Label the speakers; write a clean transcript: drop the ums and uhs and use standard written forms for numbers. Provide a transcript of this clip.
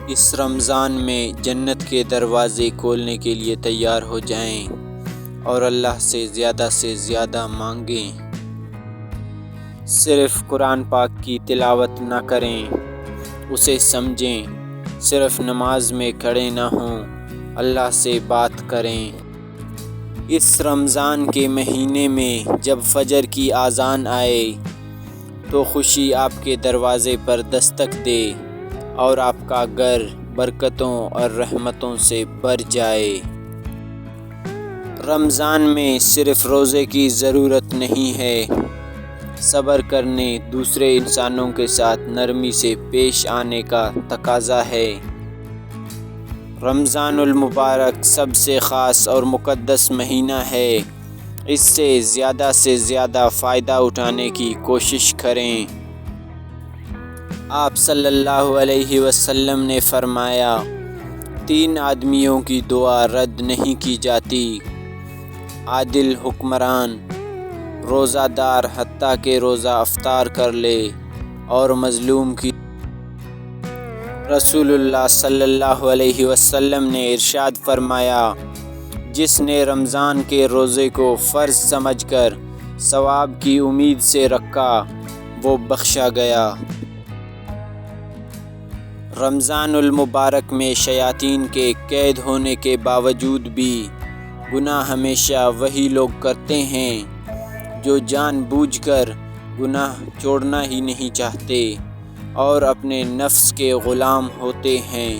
Speaker 1: اس رمضان میں جنت کے دروازے کھولنے کے لیے تیار ہو جائیں اور اللہ سے زیادہ مانگیں۔ صرف قرآن پاک کی تلاوت نہ کریں، اسے سمجھیں۔ صرف نماز میں کھڑے نہ ہوں، اللہ سے بات کریں۔ اس رمضان کے مہینے میں جب فجر کی اذان آئے تو خوشی آپ کے دروازے پر دستک دے اور آپ کا گھر برکتوں اور رحمتوں سے بھر جائے۔ رمضان میں صرف روزے کی ضرورت نہیں ہے، صبر کرنے، دوسرے انسانوں کے ساتھ نرمی سے پیش آنے کا تقاضا ہے۔ رمضان المبارک سب سے خاص اور مقدس مہینہ ہے، اس سے زیادہ فائدہ اٹھانے کی کوشش کریں۔ آپ صلی اللہ علیہ وسلم نے فرمایا، 3 آدمیوں کی دعا رد نہیں کی جاتی: عادل حکمران، روزہ دار حتیٰ کہ روزہ افطار کر لے، اور مظلوم کی۔ رسول اللہ صلی اللہ علیہ وسلم نے ارشاد فرمایا، جس نے رمضان کے روزے کو فرض سمجھ کر ثواب کی امید سے رکھا، وہ بخشا گیا۔ رمضان المبارک میں شیاطین کے قید ہونے کے باوجود بھی گناہ ہمیشہ وہی لوگ کرتے ہیں جو جان بوجھ کر گناہ چھوڑنا ہی نہیں چاہتے اور اپنے نفس کے غلام ہوتے ہیں۔